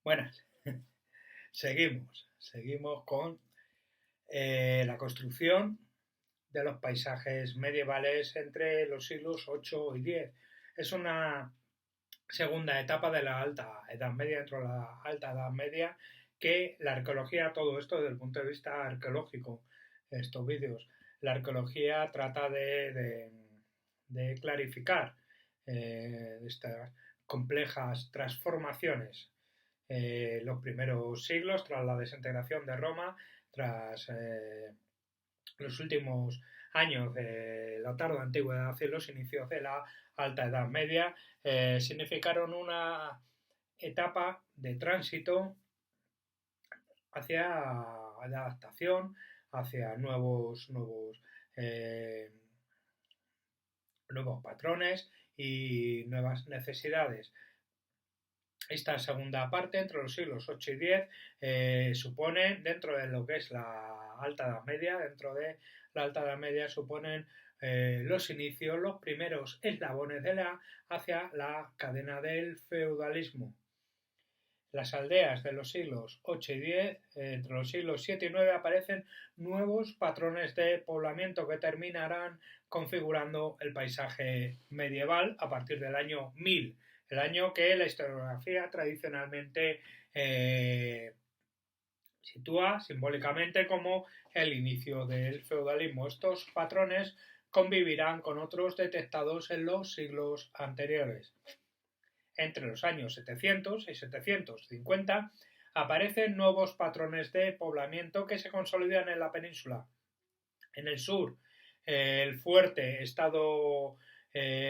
Buenas. Seguimos con la construcción de los paisajes medievales entre los siglos 8 y 10. Es una segunda etapa de la Alta Edad Media, dentro de la Alta Edad Media, que la arqueología, todo esto desde el punto de vista arqueológico, estos vídeos, la arqueología trata de clarificar estas complejas transformaciones los primeros siglos, tras la desintegración de Roma, tras los últimos años de la tarde antigüedad y los inicios de la Alta Edad Media, significaron una etapa de tránsito hacia la adaptación, hacia nuevos patrones y nuevas necesidades. Esta segunda parte, entre los siglos 8 y 10, supone, dentro de lo que es la Alta Edad Media, suponen los inicios, los primeros eslabones hacia la cadena del feudalismo. Las aldeas de los siglos 8 y 10, entre los siglos 7 y 9, aparecen nuevos patrones de poblamiento que terminarán configurando el paisaje medieval a partir del año 1000. El año que la historiografía tradicionalmente sitúa simbólicamente como el inicio del feudalismo. Estos patrones convivirán con otros detectados en los siglos anteriores. Entre los años 700 y 750 aparecen nuevos patrones de poblamiento que se consolidan en la península. En el sur, el fuerte estado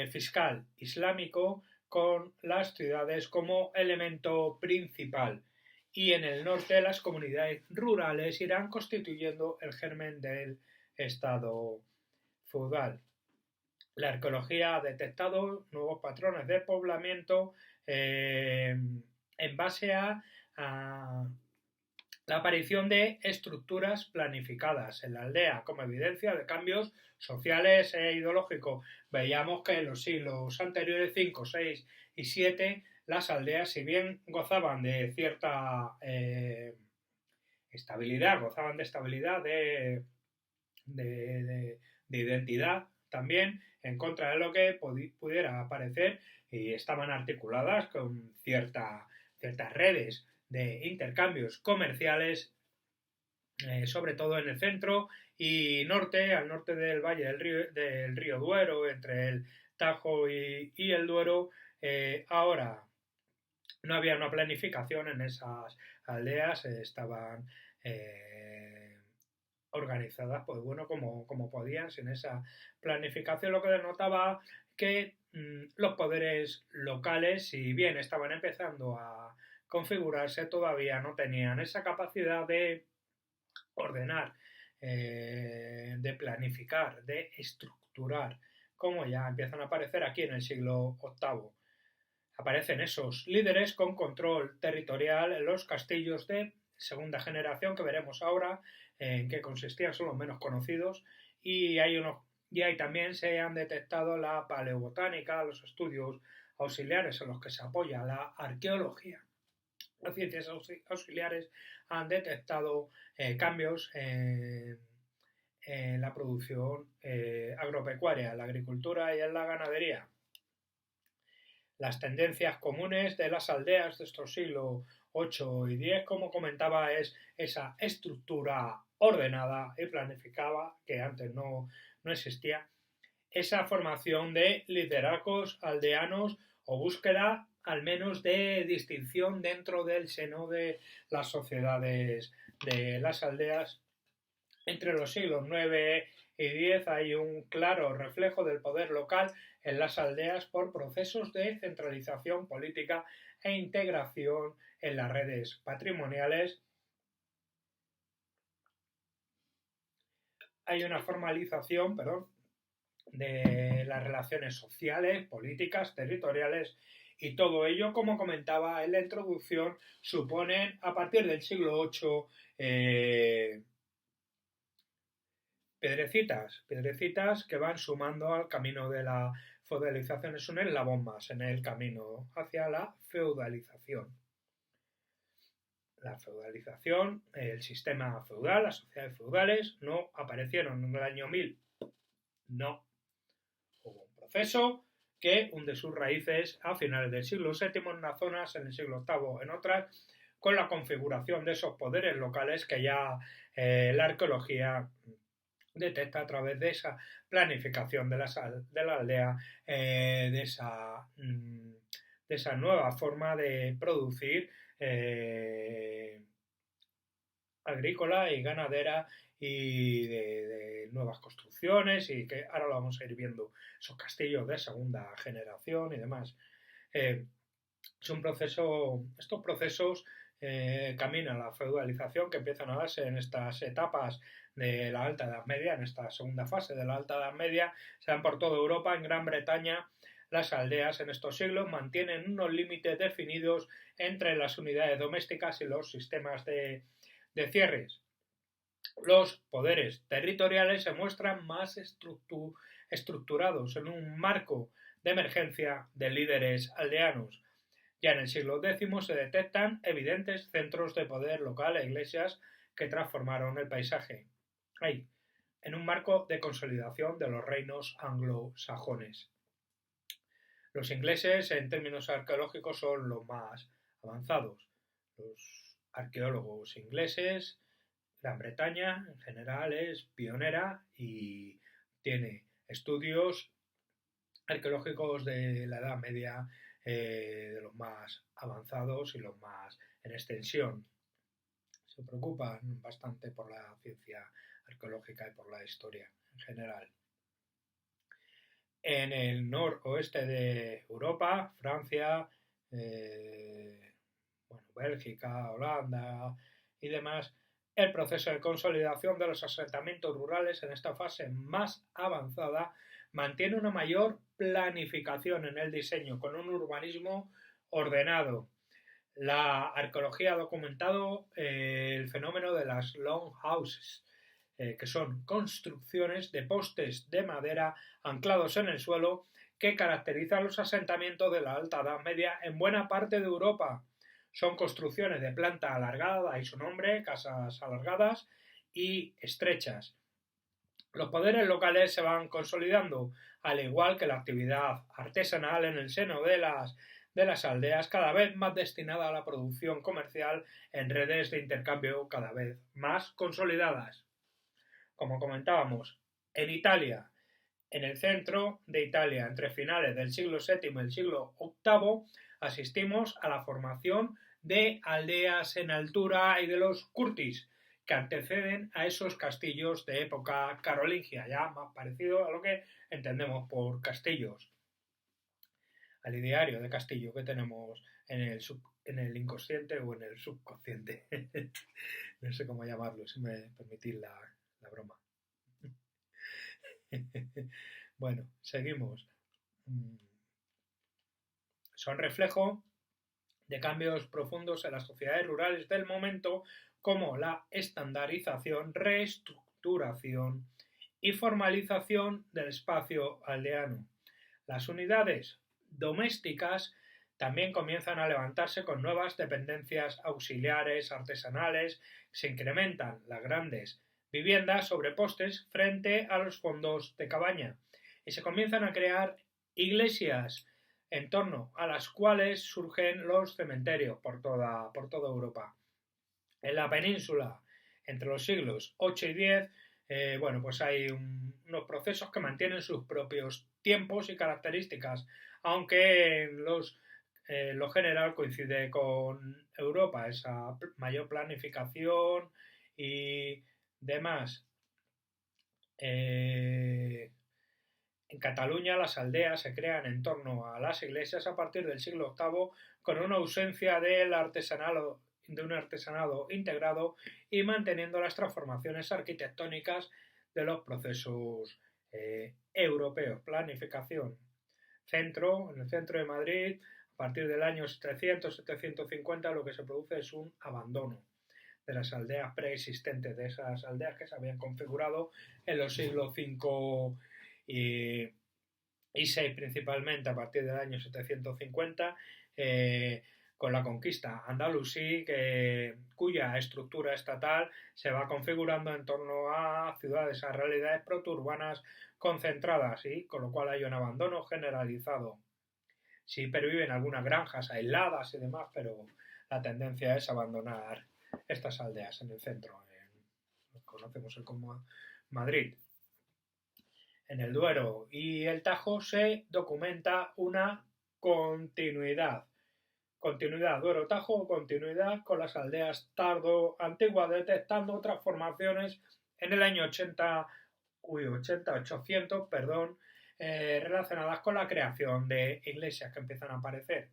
fiscal islámico, con las ciudades como elemento principal, y en el norte las comunidades rurales irán constituyendo el germen del estado feudal. La arqueología ha detectado nuevos patrones de poblamiento en base a la aparición de estructuras planificadas en la aldea como evidencia de cambios sociales e ideológicos. Veíamos que en los siglos anteriores, 5, 6 y 7, las aldeas, si bien gozaban de cierta estabilidad, de identidad también, en contra de lo que pudiera aparecer, y estaban articuladas con ciertas redes de intercambios comerciales, sobre todo en el centro y norte, al norte del valle del río Duero, entre el Tajo y el Duero. Ahora no había una planificación en esas aldeas, estaban organizadas, pues bueno, como podían, sin esa planificación, lo que denotaba que los poderes locales, si bien estaban empezando a configurarse, todavía no tenían esa capacidad de ordenar, de planificar, de estructurar, como ya empiezan a aparecer aquí en el siglo VIII. Aparecen esos líderes con control territorial en los castillos de segunda generación que veremos ahora, en qué consistían, son los menos conocidos, y ahí también se han detectado la paleobotánica, los estudios auxiliares en los que se apoya la arqueología. Las ciencias auxiliares han detectado cambios en la producción agropecuaria, en la agricultura y en la ganadería. Las tendencias comunes de las aldeas de estos siglos 8 y 10, como comentaba, es esa estructura ordenada y planificada que antes no existía, esa formación de liderazgos aldeanos o búsqueda al menos de distinción dentro del seno de las sociedades de las aldeas. Entre los siglos 9 y 10 hay un claro reflejo del poder local en las aldeas por procesos de centralización política e integración en las redes patrimoniales. Hay una formalización, de las relaciones sociales, políticas, territoriales, y todo ello, como comentaba en la introducción, suponen a partir del siglo VIII piedrecitas que van sumando al camino de la feudalización. Es un eslabón más en el camino hacia la feudalización. La feudalización, el sistema feudal, las sociedades feudales no aparecieron en el año 1000. No. Hubo un proceso que hunde sus raíces a finales del siglo VII en unas zonas, en el siglo VIII en otras, con la configuración de esos poderes locales que ya la arqueología detecta a través de esa planificación de la aldea, de esa nueva forma de producir agrícola y ganadera y de nuevas construcciones y que ahora lo vamos a ir viendo, esos castillos de segunda generación y demás. Es un proceso, estos procesos caminan a la feudalización que empiezan a darse en estas etapas de la Alta Edad Media, en esta segunda fase de la Alta Edad Media, se dan por toda Europa, en Gran Bretaña. Las aldeas en estos siglos mantienen unos límites definidos entre las unidades domésticas y los sistemas de cierres. Los poderes territoriales se muestran más estructurados en un marco de emergencia de líderes aldeanos. Ya en el siglo X se detectan evidentes centros de poder local e iglesias que transformaron el paisaje. Ahí, en un marco de consolidación de los reinos anglosajones. Los ingleses, en términos arqueológicos, son los más avanzados. Los arqueólogos ingleses, Gran Bretaña en general es pionera y tiene estudios arqueológicos de la Edad Media de los más avanzados y los más en extensión. Se preocupan bastante por la ciencia arqueológica y por la historia en general. En el noroeste de Europa, Francia, Bélgica, Holanda y demás, el proceso de consolidación de los asentamientos rurales en esta fase más avanzada mantiene una mayor planificación en el diseño, con un urbanismo ordenado. La arqueología ha documentado el fenómeno de las longhouses, que son construcciones de postes de madera anclados en el suelo que caracterizan los asentamientos de la Alta Edad Media en buena parte de Europa. Son construcciones de planta alargada y su nombre, casas alargadas y estrechas. Los poderes locales se van consolidando, al igual que la actividad artesanal en el seno de las aldeas, cada vez más destinada a la producción comercial en redes de intercambio cada vez más consolidadas. Como comentábamos, en Italia, en el centro de Italia, entre finales del siglo VII y el siglo VIII, asistimos a la formación de aldeas en altura y de los curtis, que anteceden a esos castillos de época carolingia, ya más parecido a lo que entendemos por castillos. Al ideario de castillo que tenemos en el inconsciente o en el subconsciente. No sé cómo llamarlo, si me permitís la broma. Bueno, seguimos. Son reflejo de cambios profundos en las sociedades rurales del momento, como la estandarización, reestructuración y formalización del espacio aldeano. Las unidades domésticas también comienzan a levantarse con nuevas dependencias auxiliares, artesanales, se incrementan las grandes viviendas sobre postes frente a los fondos de cabaña y se comienzan a crear iglesias en torno a las cuales surgen los cementerios por toda Europa. En la península, entre los siglos 8 y 10, pues hay unos procesos que mantienen sus propios tiempos y características, aunque en lo general coincide con Europa, esa mayor planificación y demás. En Cataluña las aldeas se crean en torno a las iglesias a partir del siglo VIII con una ausencia de un artesanado integrado y manteniendo las transformaciones arquitectónicas de los procesos europeos. Planificación. En el centro de Madrid, a partir del año 700-750 lo que se produce es un abandono de las aldeas preexistentes, de esas aldeas que se habían configurado en los siglos V y 6 principalmente a partir del año 750, con la conquista andalusí, cuya estructura estatal se va configurando en torno a ciudades, a realidades protourbanas concentradas, y con lo cual hay un abandono generalizado. Sí perviven algunas granjas aisladas y demás, pero la tendencia es abandonar estas aldeas en el centro, lo que conocemos como Madrid. En el Duero y el Tajo se documenta una continuidad. Continuidad Duero-Tajo, continuidad con las aldeas tardo-antiguas, detectando transformaciones en el año 800, relacionadas con la creación de iglesias que empiezan a aparecer.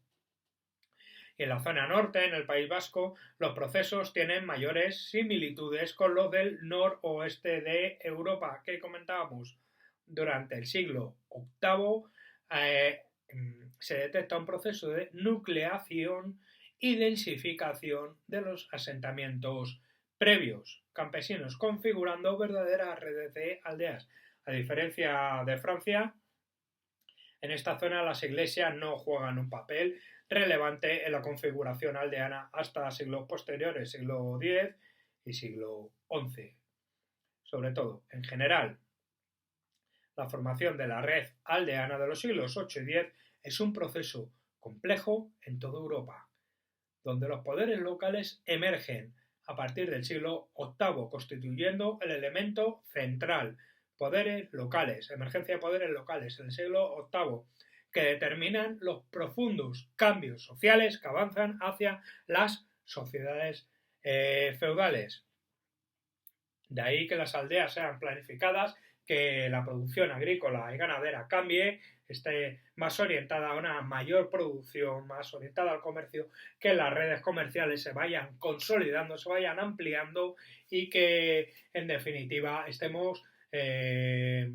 Y en la zona norte, en el País Vasco, los procesos tienen mayores similitudes con los del noroeste de Europa, que comentábamos. Durante el siglo VIII se detecta un proceso de nucleación y densificación de los asentamientos previos campesinos, configurando verdaderas redes de aldeas. A diferencia de Francia, en esta zona las iglesias no juegan un papel relevante en la configuración aldeana hasta siglos posteriores, siglo X y siglo XI. Sobre todo, en general, la formación de la red aldeana de los siglos VIII y X es un proceso complejo en toda Europa, donde los poderes locales emergen a partir del siglo VIII, constituyendo el elemento central. Poderes locales, emergencia de poderes locales en el siglo VIII, que determinan los profundos cambios sociales que avanzan hacia las sociedades feudales. De ahí que las aldeas sean planificadas, que la producción agrícola y ganadera cambie, esté más orientada a una mayor producción, más orientada al comercio, que las redes comerciales se vayan consolidando, se vayan ampliando y que en definitiva se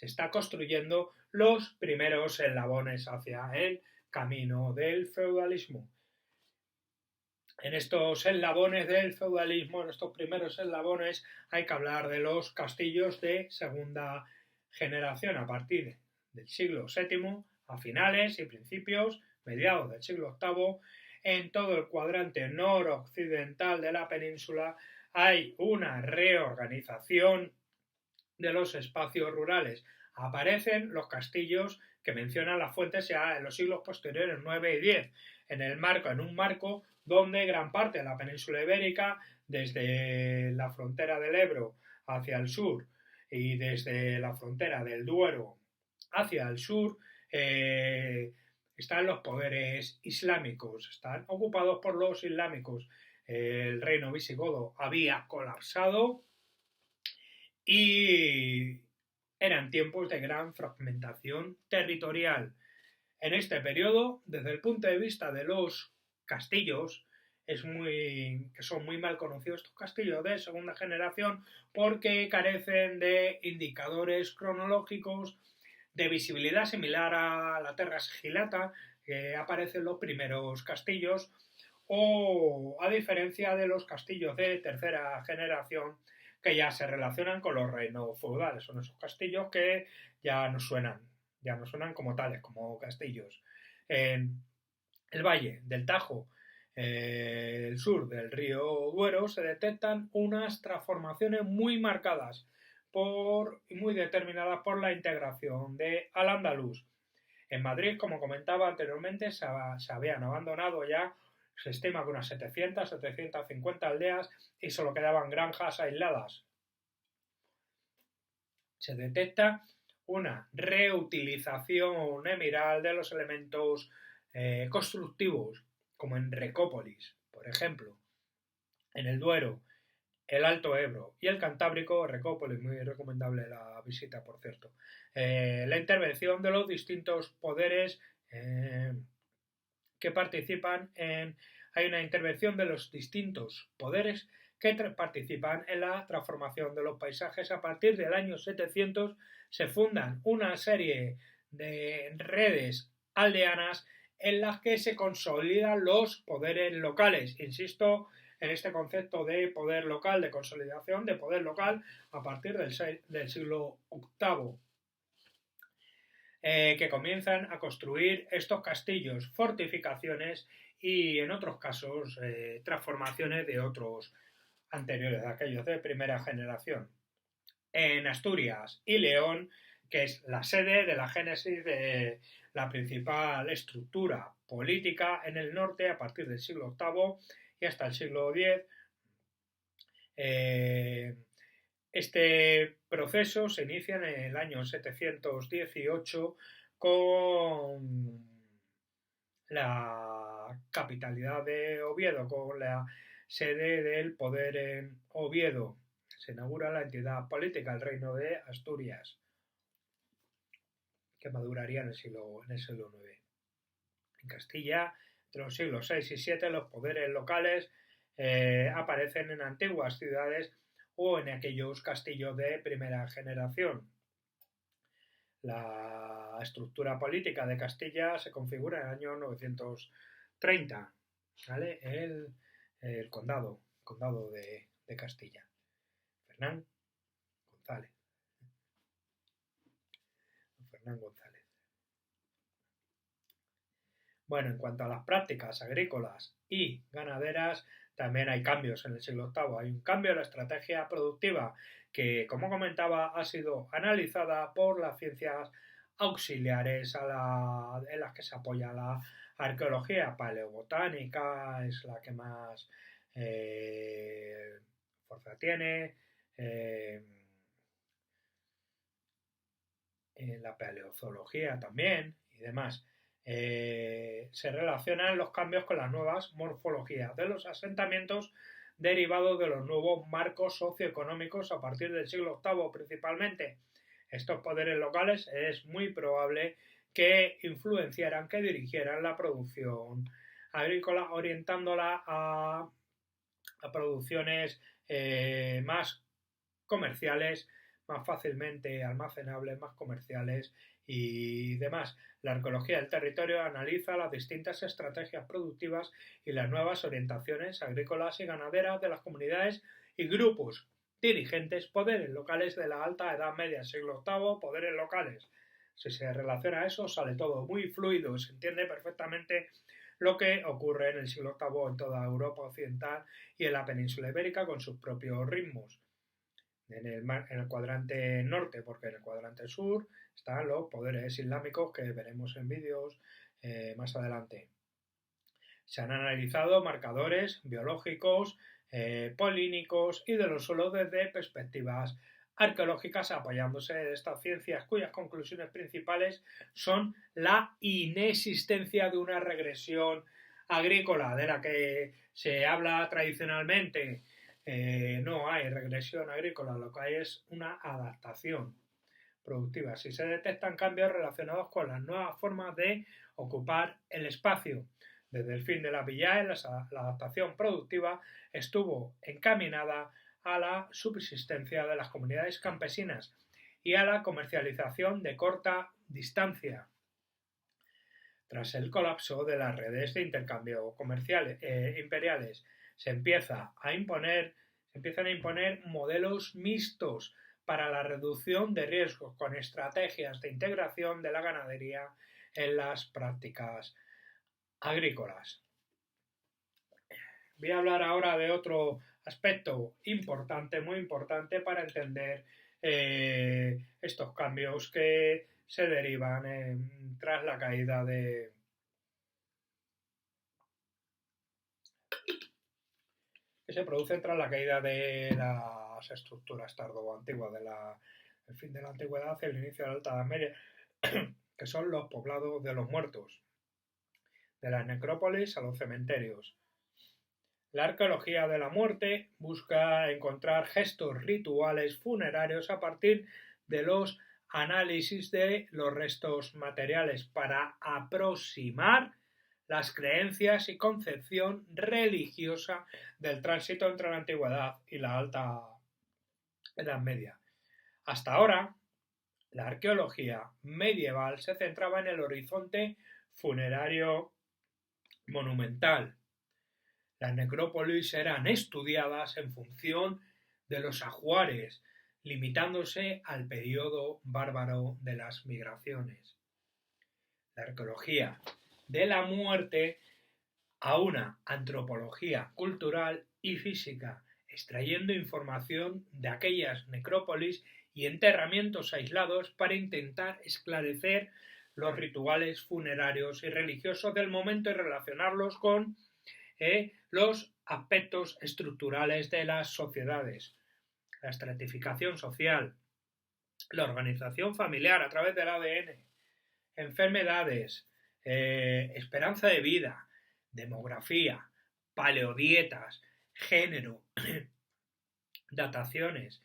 está construyendo los primeros eslabones hacia el camino del feudalismo. En estos eslabones del feudalismo, en estos primeros eslabones, hay que hablar de los castillos de segunda generación a partir del siglo VII, a finales y principios, mediados del siglo VIII. En todo el cuadrante noroccidental de la península hay una reorganización de los espacios rurales. Aparecen los castillos que mencionan las fuentes ya en los siglos posteriores 9 y 10, en un marco donde gran parte de la península ibérica, desde la frontera del Ebro hacia el sur y desde la frontera del Duero hacia el sur, están los poderes islámicos, están ocupados por los islámicos. El reino visigodo había colapsado y eran tiempos de gran fragmentación territorial. En este periodo, desde el punto de vista de los castillos, que son muy mal conocidos estos castillos de segunda generación porque carecen de indicadores cronológicos de visibilidad similar a la Terra Sigillata, que aparecen los primeros castillos, o a diferencia de los castillos de tercera generación que ya se relacionan con los reinos feudales. Son esos castillos que ya no suenan como tales, como castillos. En el valle del Tajo, el sur del río Duero, se detectan unas transformaciones muy marcadas y muy determinadas por la integración de Al-Ándalus. En Madrid, como comentaba anteriormente, se habían abandonado ya, se estima que unas 750 aldeas y solo quedaban granjas aisladas. Se detecta una reutilización emiral de los elementos constructivos, como en Recópolis, por ejemplo. En el Duero, el Alto Ebro y el Cantábrico, Recópolis, muy recomendable la visita, por cierto. La intervención de los distintos poderes que participan hay una intervención de los distintos poderes que participan en la transformación de los paisajes. A partir del año 700 se fundan una serie de redes aldeanas en las que se consolidan los poderes locales. Insisto en este concepto de poder local, de consolidación de poder local a partir del siglo VIII. que comienzan a construir estos castillos, fortificaciones y en otros casos transformaciones de otros anteriores, de aquellos de primera generación. En Asturias y León, que es la sede de la génesis de la principal estructura política en el norte a partir del siglo VIII y hasta el siglo X. Este proceso se inicia en el año 718 con la capitalidad de Oviedo, con la sede del poder en Oviedo. Se inaugura la entidad política, el Reino de Asturias, que maduraría en el siglo IX. En Castilla, entre los siglos VI y VII, los poderes locales aparecen en antiguas ciudades o en aquellos castillos de primera generación. La estructura política de Castilla se configura en el año 930, ¿vale? El condado de Castilla. Fernán González. Bueno, en cuanto a las prácticas agrícolas y ganaderas, también hay cambios en el siglo VIII. Hay un cambio en la estrategia productiva que, como comentaba, ha sido analizada por las ciencias auxiliares en las que se apoya la arqueología. Paleobotánica es la que más fuerza tiene. La paleozoología también y demás. Se relacionan los cambios con las nuevas morfologías de los asentamientos derivados de los nuevos marcos socioeconómicos a partir del siglo VIII principalmente. Estos poderes locales es muy probable que influenciaran, que dirigieran la producción agrícola, orientándola a producciones más comerciales, más fácilmente almacenables, más comerciales y demás. La arqueología del territorio analiza las distintas estrategias productivas y las nuevas orientaciones agrícolas y ganaderas de las comunidades y grupos dirigentes, poderes locales de la alta edad media, siglo VIII, poderes locales. Si se relaciona a eso, sale todo muy fluido, se entiende perfectamente lo que ocurre en el siglo VIII en toda Europa occidental y en la península ibérica con sus propios ritmos. En el cuadrante norte, porque en el cuadrante sur están los poderes islámicos que veremos en vídeos más adelante. Se han analizado marcadores biológicos, polínicos y de los suelos desde perspectivas arqueológicas apoyándose de estas ciencias cuyas conclusiones principales son la inexistencia de una regresión agrícola de la que se habla tradicionalmente. No hay regresión agrícola, lo que hay es una adaptación productiva. Si se detectan cambios relacionados con las nuevas formas de ocupar el espacio. Desde el fin de la villae, la adaptación productiva estuvo encaminada a la subsistencia de las comunidades campesinas y a la comercialización de corta distancia. Tras el colapso de las redes de intercambio comerciales imperiales, se empiezan a imponer modelos mixtos para la reducción de riesgos con estrategias de integración de la ganadería en las prácticas agrícolas. Voy a hablar ahora de otro aspecto importante, muy importante para entender estos cambios que se derivan tras la caída que se producen tras la caída de las estructuras tardo-antiguas del fin de la antigüedad y el inicio de la alta edad media, que son los poblados de los muertos, de las necrópolis a los cementerios. La arqueología de la muerte busca encontrar gestos rituales funerarios a partir de los análisis de los restos materiales para aproximar las creencias y concepción religiosa del tránsito entre la antigüedad y la alta edad media. Hasta ahora, la arqueología medieval se centraba en el horizonte funerario monumental. Las necrópolis eran estudiadas en función de los ajuares, limitándose al periodo bárbaro de las migraciones. la arqueología de la muerte a una antropología cultural y física, extrayendo información de aquellas necrópolis y enterramientos aislados para intentar esclarecer los rituales funerarios y religiosos del momento y relacionarlos con los aspectos estructurales de las sociedades, la estratificación social, la organización familiar a través del ADN, enfermedades, esperanza de vida, demografía, paleodietas, género, dataciones,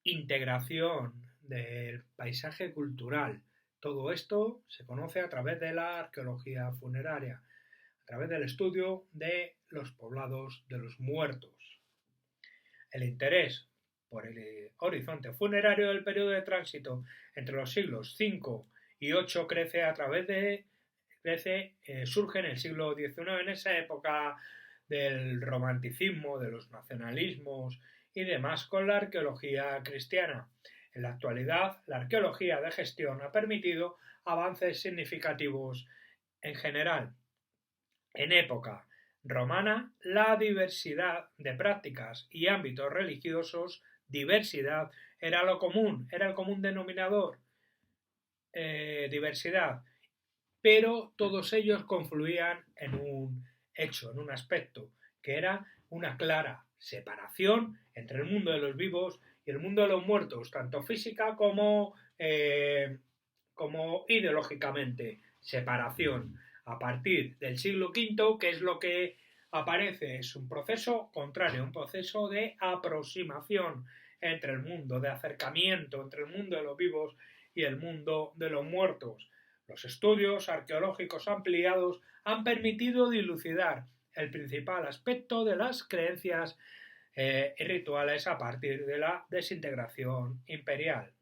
integración del paisaje cultural. Todo esto se conoce a través de la arqueología funeraria, a través del estudio de los poblados de los muertos. El interés por el horizonte funerario del periodo de tránsito entre los siglos V y VIII surge en el siglo XIX, en esa época del romanticismo, de los nacionalismos y demás, con la arqueología cristiana. En la actualidad, la arqueología de gestión ha permitido avances significativos en general. En época romana, la diversidad de prácticas y ámbitos religiosos, diversidad, era lo común, era el común denominador, diversidad, pero todos ellos confluían en un hecho, en un aspecto, que era una clara separación entre el mundo de los vivos y el mundo de los muertos, tanto física como ideológicamente, separación. A partir del siglo V, que es lo que aparece, es un proceso contrario, un proceso de aproximación entre el mundo, de acercamiento entre el mundo de los vivos y el mundo de los muertos. Los estudios arqueológicos ampliados han permitido dilucidar el principal aspecto de las creencias y rituales a partir de la desintegración imperial.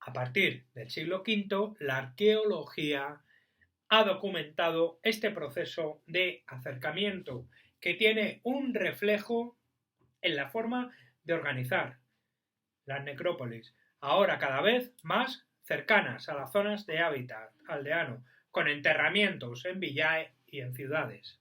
A partir del siglo V, la arqueología ha documentado este proceso de acercamiento que tiene un reflejo en la forma de organizar las necrópolis, ahora cada vez más cercanas a las zonas de hábitat aldeano, con enterramientos en villae y en ciudades.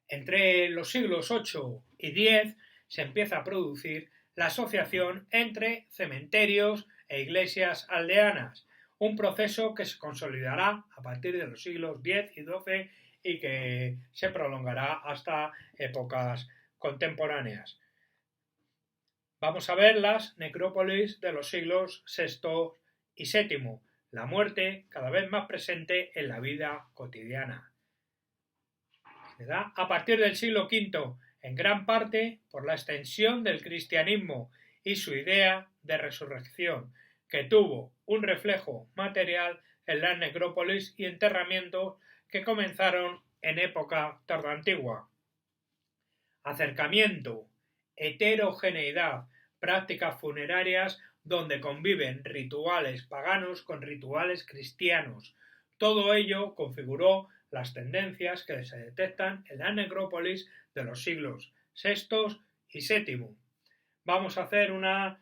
Entre los siglos VIII y X se empieza a producir la asociación entre cementerios e iglesias aldeanas, un proceso que se consolidará a partir de los siglos X y XII y que se prolongará hasta épocas contemporáneas. Vamos a ver las necrópolis de los siglos VI y VII, la muerte cada vez más presente en la vida cotidiana. Se da a partir del siglo V, en gran parte por la extensión del cristianismo y su idea de resurrección, que tuvo un reflejo material en las necrópolis y enterramientos que comenzaron en época tardoantigua. Acercamiento, heterogeneidad, prácticas funerarias donde conviven rituales paganos con rituales cristianos. Todo ello configuró las tendencias que se detectan en la necrópolis de los siglos VI y VII. Vamos a hacer una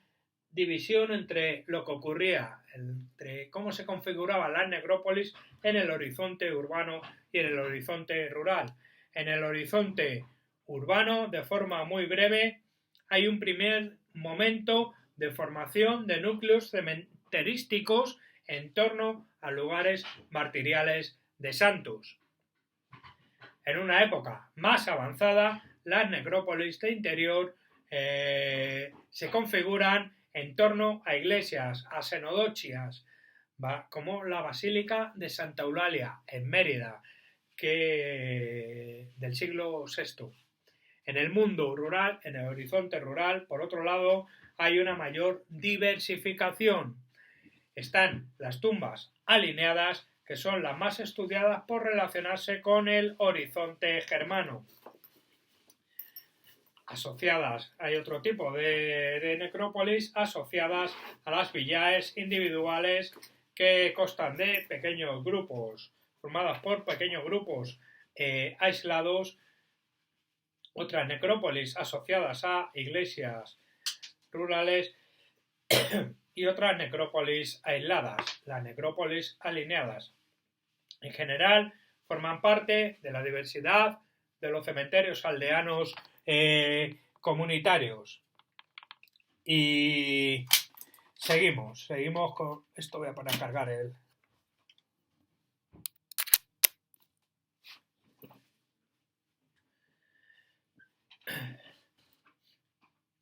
división entre lo que ocurría, entre cómo se configuraban las necrópolis en el horizonte urbano y en el horizonte rural. En el horizonte urbano, de forma muy breve, hay un primer momento de formación de núcleos cementerísticos en torno a lugares martiriales de santos. En una época más avanzada, las necrópolis de interior se configuran en torno a iglesias, a senodochias, como la Basílica de Santa Eulalia en Mérida, del siglo VI. En el mundo rural, en el horizonte rural, por otro lado, hay una mayor diversificación. Están las tumbas alineadas, que son las más estudiadas por relacionarse con el horizonte germano. Asociadas, hay otro tipo de necrópolis asociadas a las villaes individuales que constan de pequeños grupos, formadas por pequeños grupos aislados. Otras necrópolis asociadas a iglesias rurales y otras necrópolis aisladas, las necrópolis alineadas. En general, forman parte de la diversidad de los cementerios aldeanos comunitarios. Y seguimos con... Esto voy a poner a cargar el...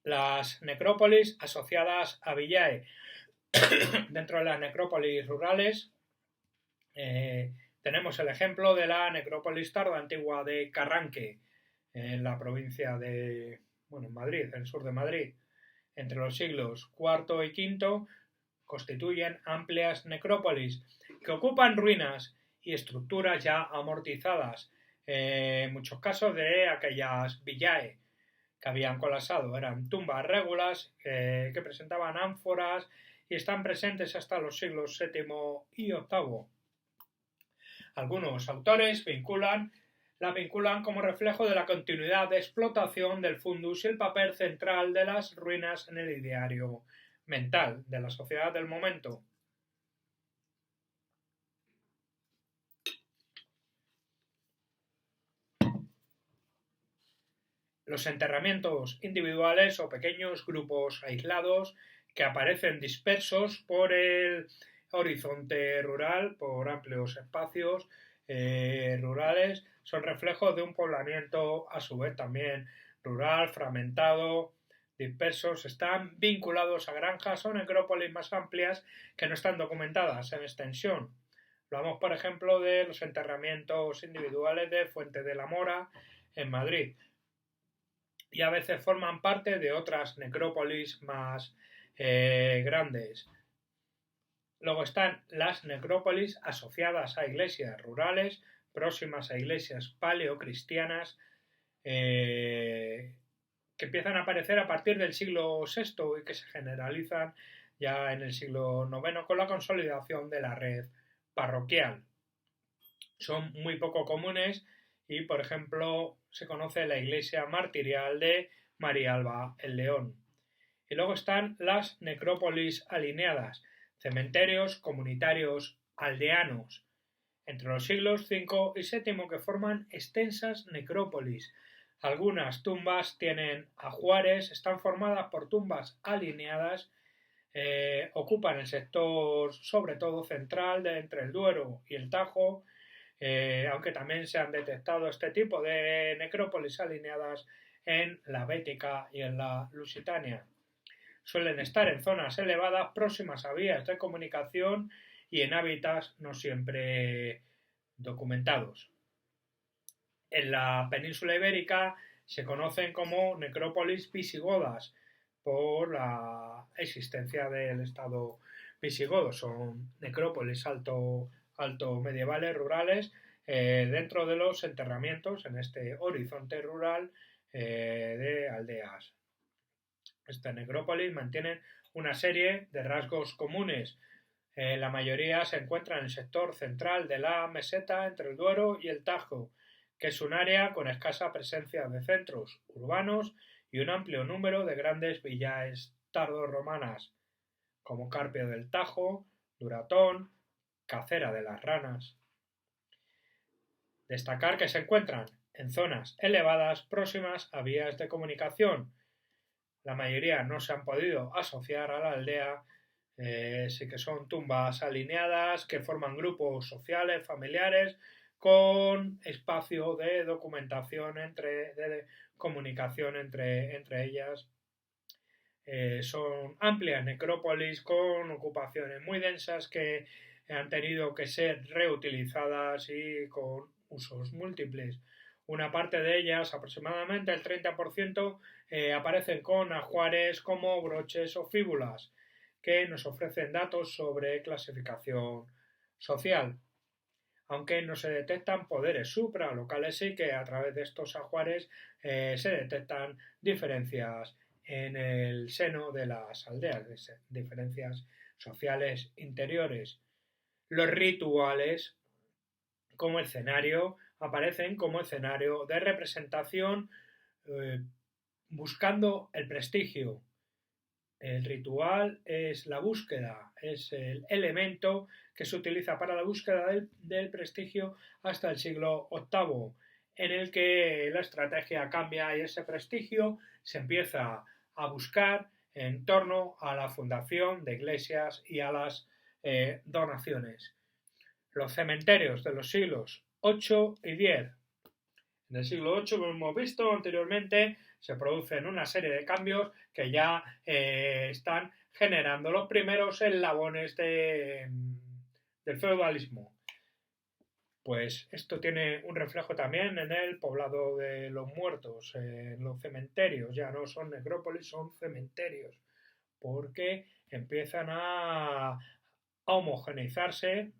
Las necrópolis asociadas a villae. Dentro de las necrópolis rurales tenemos el ejemplo de la necrópolis tardoantigua de Carranque, en la provincia de, en Madrid, en el sur de Madrid. Entre los siglos IV y V constituyen amplias necrópolis que ocupan ruinas y estructuras ya amortizadas, en muchos casos de aquellas villae que habían colapsado. Eran tumbas régulas que presentaban ánforas y están presentes hasta los siglos VII y VIII. Algunos autores la vinculan como reflejo de la continuidad de explotación del fundus y el papel central de las ruinas en el ideario mental de la sociedad del momento. Los enterramientos individuales o pequeños grupos aislados que aparecen dispersos por el horizonte rural, por amplios espacios rurales, son reflejos de un poblamiento a su vez también rural, fragmentado, dispersos, están vinculados a granjas o necrópolis más amplias que no están documentadas en extensión. Hablamos, por ejemplo, de los enterramientos individuales de Fuente de la Mora en Madrid, y a veces forman parte de otras necrópolis más grandes. Luego están las necrópolis asociadas a iglesias rurales, próximas a iglesias paleocristianas, que empiezan a aparecer a partir del siglo VI y que se generalizan ya en el siglo IX con la consolidación de la red parroquial. Son muy poco comunes y, por ejemplo, se conoce la iglesia martirial de María Alba el León. Y luego están las necrópolis alineadas, cementerios comunitarios aldeanos, entre los siglos V y VII, que forman extensas necrópolis. Algunas tumbas tienen ajuares, están formadas por tumbas alineadas, ocupan el sector sobre todo central de entre el Duero y el Tajo, aunque también se han detectado este tipo de necrópolis alineadas en la Bética y en la Lusitania. Suelen estar en zonas elevadas próximas a vías de comunicación y en hábitats no siempre documentados. En la península ibérica se conocen como necrópolis visigodas por la existencia del estado visigodo. Son necrópolis alto medievales rurales dentro de los enterramientos en este horizonte rural de aldeas. Esta necrópolis mantiene una serie de rasgos comunes. La mayoría se encuentra en el sector central de la meseta entre el Duero y el Tajo, que es un área con escasa presencia de centros urbanos y un amplio número de grandes villaes tardorromanas, como Carpio del Tajo, Duratón, Cacera de las Ranas. Destacar que se encuentran en zonas elevadas próximas a vías de comunicación. La mayoría no se han podido asociar a la aldea, sí que son tumbas alineadas que forman grupos sociales, familiares, con espacio de documentación, de comunicación entre ellas. Son amplias necrópolis con ocupaciones muy densas que han tenido que ser reutilizadas y con usos múltiples. Una parte de ellas, aproximadamente el 30%, aparecen con ajuares como broches o fíbulas, que nos ofrecen datos sobre clasificación social. Aunque no se detectan poderes supralocales, sí que a través de estos ajuares se detectan diferencias en el seno de las aldeas, diferencias sociales interiores. Los rituales como escenario aparecen como escenario de representación buscando el prestigio. El ritual es la búsqueda, es el elemento que se utiliza para la búsqueda del prestigio hasta el siglo VIII, en el que la estrategia cambia y ese prestigio se empieza a buscar en torno a la fundación de iglesias y a las donaciones. Los cementerios de los siglos VIII y X. En el siglo VIII, como hemos visto anteriormente, se producen una serie de cambios que ya están generando los primeros eslabones del feudalismo. Pues esto tiene un reflejo también en el poblado de los muertos, en los cementerios. Ya no son necrópolis, son cementerios, porque empiezan a homogeneizarse.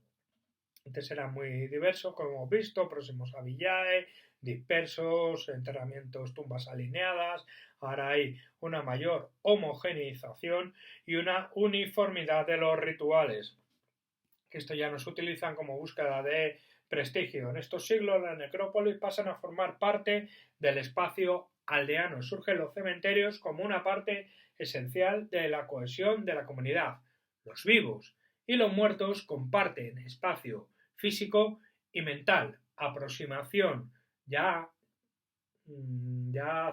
Antes eran muy diversos, como hemos visto, próximos a villae, dispersos, enterramientos, tumbas alineadas. Ahora hay una mayor homogeneización y una uniformidad de los rituales, que esto ya no se utilizan como búsqueda de prestigio. En estos siglos las necrópolis pasan a formar parte del espacio aldeano. Surgen los cementerios como una parte esencial de la cohesión de la comunidad. Los vivos y los muertos comparten espacio físico y mental, aproximación, ya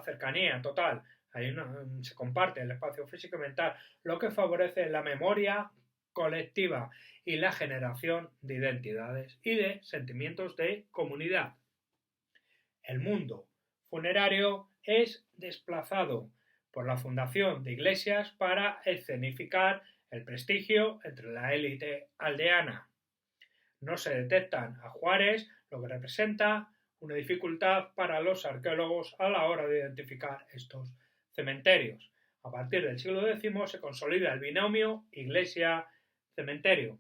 cercanía total. Ahí se comparte el espacio físico y mental, lo que favorece la memoria colectiva y la generación de identidades y de sentimientos de comunidad. El mundo funerario es desplazado por la fundación de iglesias para escenificar el prestigio entre la élite aldeana. No se detectan ajuares, lo que representa una dificultad para los arqueólogos a la hora de identificar estos cementerios. A partir del siglo X se consolida el binomio iglesia-cementerio.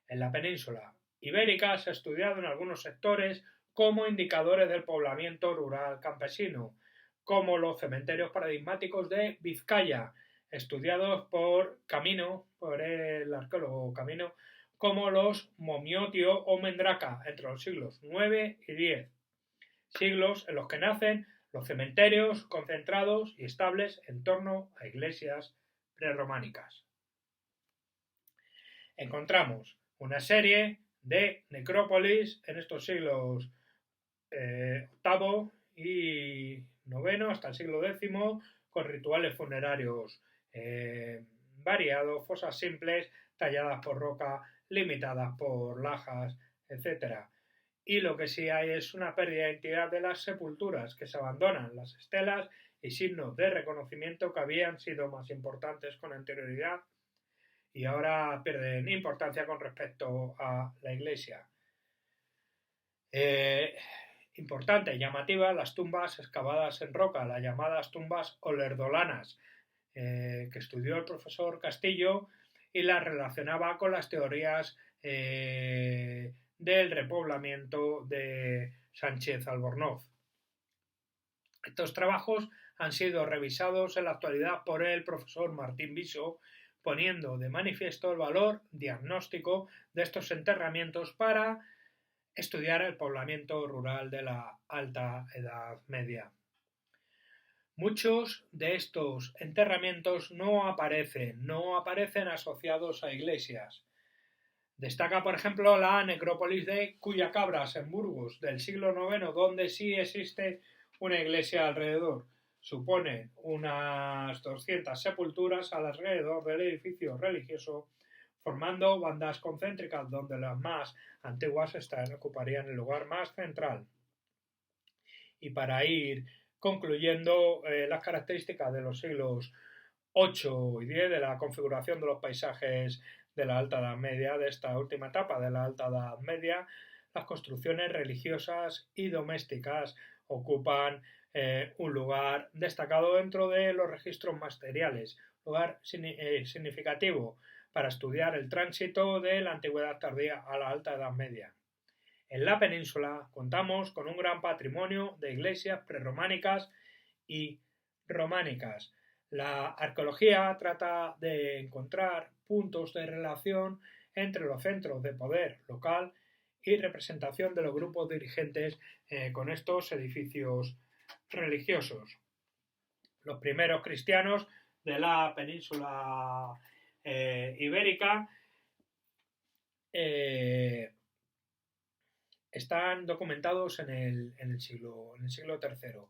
En la península ibérica se ha estudiado en algunos sectores como indicadores del poblamiento rural campesino, como los cementerios paradigmáticos de Vizcaya, estudiados por el arqueólogo Camino, como los Momiotio o Mendraca, entre los siglos IX y X, siglos en los que nacen los cementerios concentrados y estables en torno a iglesias prerrománicas. Encontramos una serie de necrópolis en estos siglos VIII y IX hasta el siglo X, con rituales funerarios variados, fosas simples talladas por roca, limitadas por lajas, etc. Y lo que sí hay es una pérdida de identidad de las sepulturas, que se abandonan las estelas y signos de reconocimiento que habían sido más importantes con anterioridad y ahora pierden importancia con respecto a la iglesia. Importante y llamativa las tumbas excavadas en roca, las llamadas tumbas olerdolanas, que estudió el profesor Castillo y las relacionaba con las teorías del repoblamiento de Sánchez Albornoz. Estos trabajos han sido revisados en la actualidad por el profesor Martín Viso, poniendo de manifiesto el valor diagnóstico de estos enterramientos para estudiar el poblamiento rural de la Alta Edad Media. Muchos de estos enterramientos no aparecen asociados a iglesias. Destaca, por ejemplo, la necrópolis de Cuyacabras, en Burgos, del siglo IX, donde sí existe una iglesia alrededor. Supone unas 200 sepulturas alrededor del edificio religioso, formando bandas concéntricas donde las más antiguas ocuparían el lugar más central. Y para ir concluyendo las características de los siglos VIII y X de la configuración de los paisajes de la Alta Edad Media, de esta última etapa de la Alta Edad Media, las construcciones religiosas y domésticas ocupan un lugar destacado dentro de los registros materiales, lugar significativo para estudiar el tránsito de la Antigüedad tardía a la Alta Edad Media. En la península contamos con un gran patrimonio de iglesias prerrománicas y románicas. La arqueología trata de encontrar puntos de relación entre los centros de poder local y representación de los grupos dirigentes con estos edificios religiosos. Los primeros cristianos de la península ibérica están documentados en el siglo III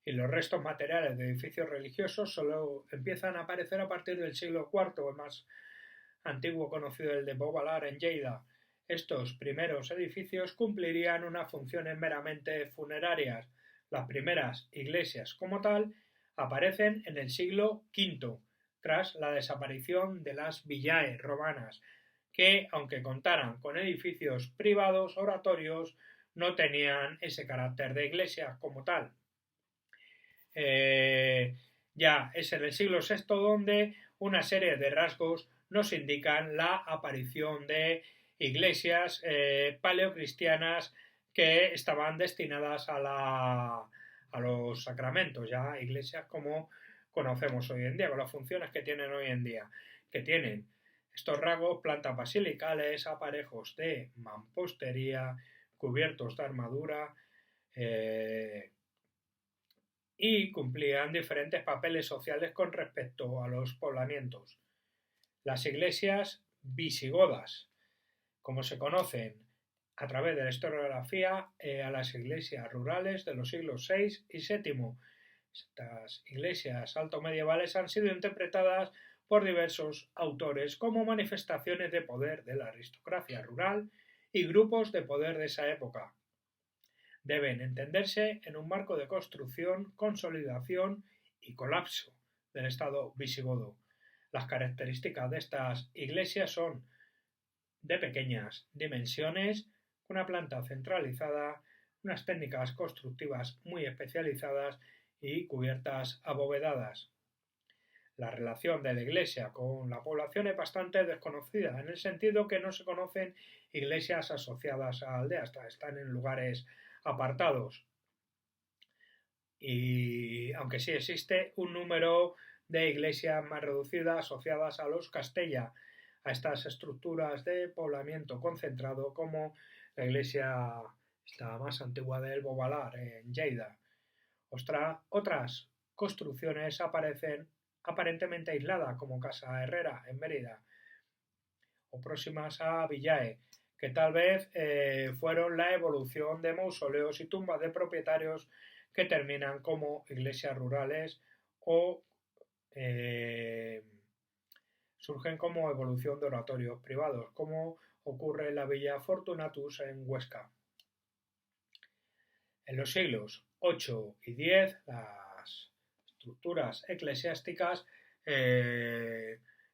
y los restos materiales de edificios religiosos solo empiezan a aparecer a partir del siglo IV, el más antiguo conocido, el de Beauvalar en Lleida. Estos primeros edificios cumplirían unas funciones meramente funerarias. Las primeras iglesias como tal aparecen en el siglo V, tras la desaparición de las villae romanas, que, aunque contaran con edificios privados oratorios, no tenían ese carácter de iglesia como tal. Ya es en el siglo VI donde una serie de rasgos nos indican la aparición de iglesias paleocristianas que estaban destinadas a los sacramentos, ya iglesias como conocemos hoy en día, con las funciones que tienen hoy en día, que tienen estos rasgos: plantas basilicales, aparejos de mampostería, cubiertos de armadura, y cumplían diferentes papeles sociales con respecto a los poblamientos. Las iglesias visigodas, como se conocen a través de la historiografía, a las iglesias rurales de los siglos VI y VII. Estas iglesias altomedievales han sido interpretadas por diversos autores como manifestaciones de poder de la aristocracia rural y grupos de poder de esa época. Deben entenderse en un marco de construcción, consolidación y colapso del Estado visigodo. Las características de estas iglesias son de pequeñas dimensiones, una planta centralizada, unas técnicas constructivas muy especializadas y cubiertas abovedadas. La relación de la iglesia con la población es bastante desconocida, en el sentido que no se conocen iglesias asociadas a aldeas, están en lugares apartados. Y aunque sí existe un número de iglesias más reducidas asociadas a los castella, a estas estructuras de poblamiento concentrado, como la iglesia esta más antigua del Beauvalar en Lleida. Otras construcciones aparecen aparentemente aisladas, como Casa Herrera en Mérida, o próximas a Villae, que tal vez fueron la evolución de mausoleos y tumbas de propietarios que terminan como iglesias rurales o surgen como evolución de oratorios privados, como ocurre en la Villa Fortunatus en Huesca. En los siglos VIII y X, las estructuras eclesiásticas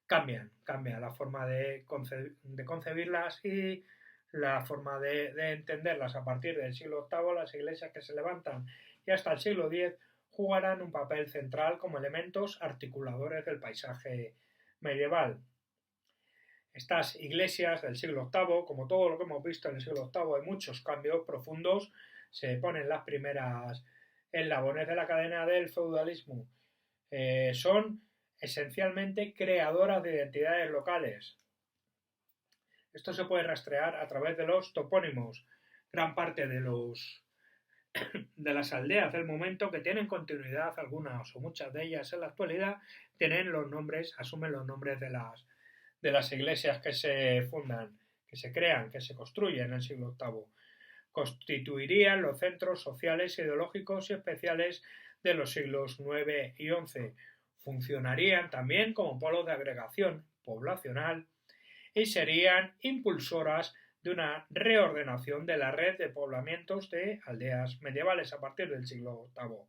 cambian la forma de concebirlas y la forma de entenderlas. A partir del siglo VIII, las iglesias que se levantan y hasta el siglo X jugarán un papel central como elementos articuladores del paisaje medieval. Estas iglesias del siglo VIII, como todo lo que hemos visto en el siglo VIII, hay muchos cambios profundos. Se ponen las primeras eslabones de la cadena del feudalismo. Son esencialmente creadoras de identidades locales. Esto se puede rastrear a través de los topónimos. Gran parte de las aldeas del momento, que tienen continuidad, algunas o muchas de ellas en la actualidad, tienen los nombres, asumen los nombres de las iglesias que se fundan, que se crean, que se construyen en el siglo VIII. Constituirían los centros sociales, ideológicos y especiales de los siglos IX y XI. Funcionarían también como polos de agregación poblacional y serían impulsoras de una reordenación de la red de poblamientos de aldeas medievales a partir del siglo VIII.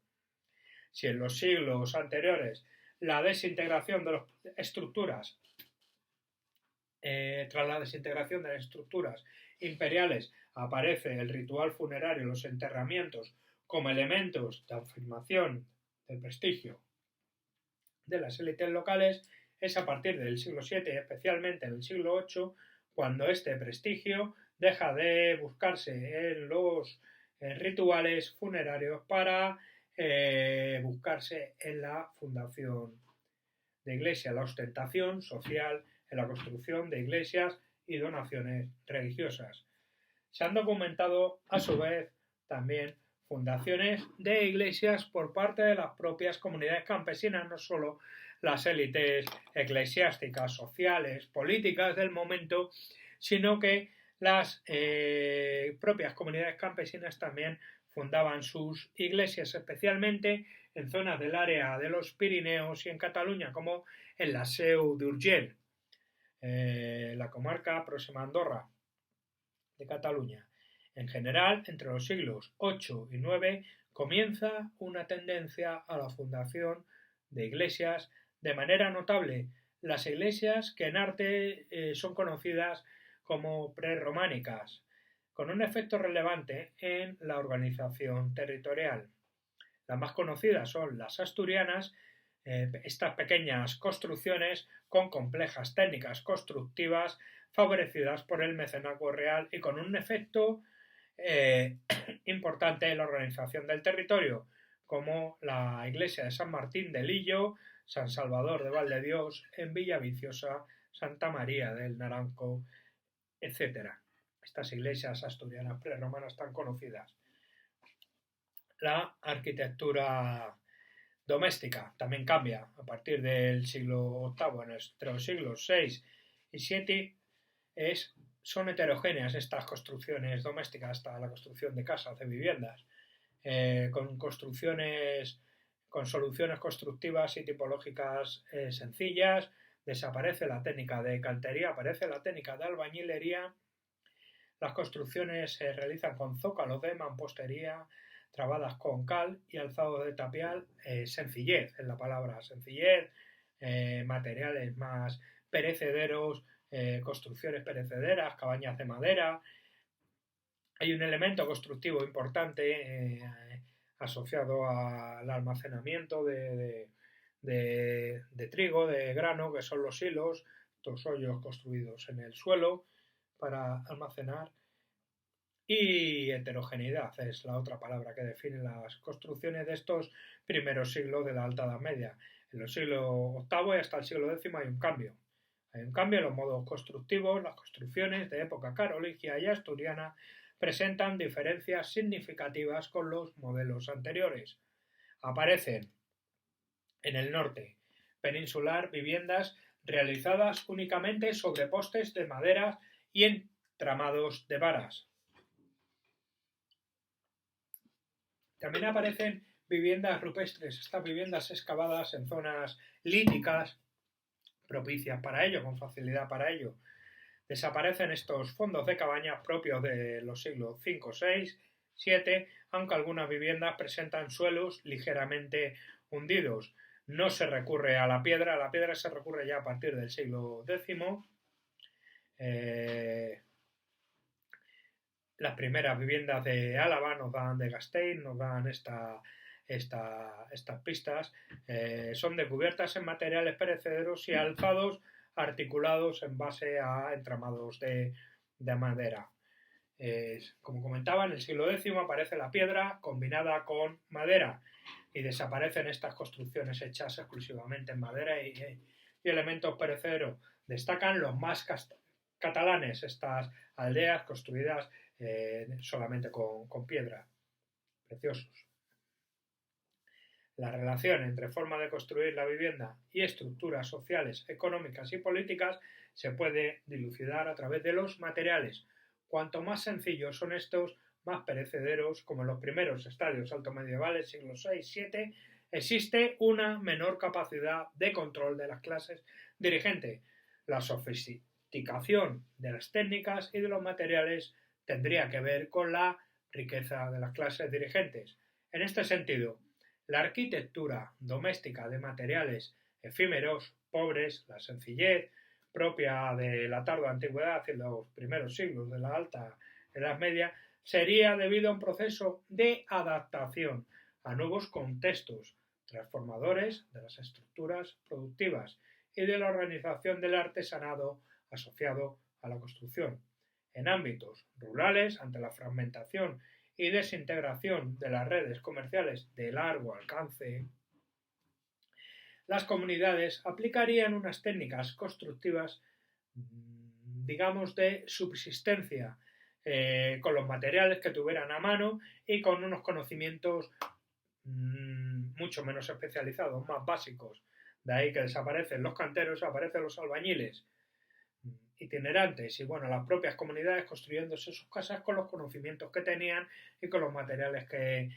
Si en los siglos anteriores la desintegración de las estructuras tras la desintegración de las estructuras imperiales aparece el ritual funerario y los enterramientos como elementos de afirmación del prestigio de las élites locales, es a partir del siglo VII y especialmente en el siglo VIII cuando este prestigio deja de buscarse en los rituales funerarios para buscarse en la fundación de iglesia, la ostentación social, en la construcción de iglesias y donaciones religiosas. Se han documentado, a su vez, también fundaciones de iglesias por parte de las propias comunidades campesinas, no solo las élites eclesiásticas, sociales, políticas del momento, sino que las propias comunidades campesinas también fundaban sus iglesias, especialmente en zonas del área de los Pirineos y en Cataluña, como en la Seu d'Urgell, la comarca próxima a Andorra de Cataluña. En general, entre los siglos VIII y IX comienza una tendencia a la fundación de iglesias de manera notable. Las iglesias que en arte son conocidas como prerrománicas, con un efecto relevante en la organización territorial. Las más conocidas son las asturianas, estas pequeñas construcciones con complejas técnicas constructivas favorecidas por el mecenazgo real y con un efecto importante en la organización del territorio, como la iglesia de San Martín de Lillo, San Salvador de Valdedios, en Villaviciosa, Santa María del Naranco, etc. Estas iglesias asturianas prerromanas tan conocidas. La arquitectura doméstica también cambia a partir del siglo VIII, entre los siglos VI y VII son heterogéneas estas construcciones domésticas hasta la construcción de casas, de viviendas, con construcciones, con soluciones constructivas y tipológicas sencillas. Desaparece la técnica de cantería, aparece la técnica de albañilería. Las construcciones se realizan con zócalos de mampostería, trabadas con cal y alzados de tapial. Sencillez, es la palabra, sencillez, materiales más perecederos, construcciones perecederas, cabañas de madera. Hay un elemento constructivo importante asociado al almacenamiento de trigo, de grano, que son los silos, estos hoyos construidos en el suelo para almacenar. Y heterogeneidad es la otra palabra que define las construcciones de estos primeros siglos de la Alta Edad Media. En los siglos VIII y hasta el siglo X hay un cambio. Hay un cambio en los modos constructivos. Las construcciones de época carolingia y asturiana presentan diferencias significativas con los modelos anteriores. Aparecen en el norte peninsular viviendas realizadas únicamente sobre postes de madera y entramados de varas. También aparecen viviendas rupestres, estas viviendas excavadas en zonas líticas, propicias para ello, con facilidad para ello. Desaparecen estos fondos de cabañas propios de los siglos V, VI, VII, aunque algunas viviendas presentan suelos ligeramente hundidos. No se recurre a la piedra se recurre ya a partir del siglo X. Las primeras viviendas de Álava nos dan, de Gasteiz, nos dan estas pistas. Son de cubiertas en materiales perecederos y alzados articulados en base a entramados de madera. Como comentaba, en el siglo X aparece la piedra combinada con madera y desaparecen estas construcciones hechas exclusivamente en madera y elementos perecederos. Destacan los más catalanes, estas aldeas construidas solamente con piedra. Preciosos. La relación entre forma de construir la vivienda y estructuras sociales, económicas y políticas se puede dilucidar a través de los materiales. Cuanto más sencillos son estos, más perecederos, como en los primeros estadios altomedievales, siglos VI, VII, existe una menor capacidad de control de las clases dirigentes. La sofisticación de las técnicas y de los materiales tendría que ver con la riqueza de las clases dirigentes. En este sentido, la arquitectura doméstica de materiales efímeros, pobres, la sencillez propia de la tardua antigüedad y los primeros siglos de la Alta Edad Media, sería debido a un proceso de adaptación a nuevos contextos transformadores de las estructuras productivas y de la organización del artesanado asociado a la construcción. En ámbitos rurales, ante la fragmentación y desintegración de las redes comerciales de largo alcance, las comunidades aplicarían unas técnicas constructivas, digamos, de subsistencia, con los materiales que tuvieran a mano y con unos conocimientos mucho menos especializados, más básicos De ahí que desaparecen los canteros, aparecen los albañiles itinerantes y bueno, las propias comunidades construyéndose sus casas con los conocimientos que tenían y con los materiales que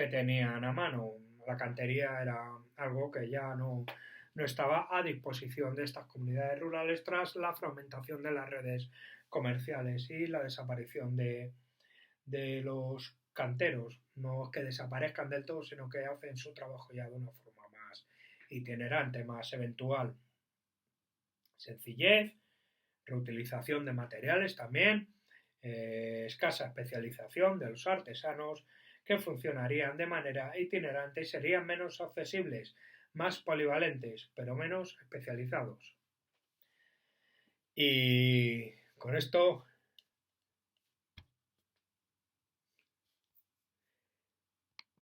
tenían a mano. La cantería era algo que ya no estaba a disposición de estas comunidades rurales tras la fragmentación de las redes comerciales y la desaparición de los canteros. No es que desaparezcan del todo, sino que hacen su trabajo ya de una forma más itinerante, más eventual. Sencillez, reutilización de materiales también, escasa especialización de los artesanos que funcionarían de manera itinerante y serían menos accesibles, más polivalentes, pero menos especializados. Y con esto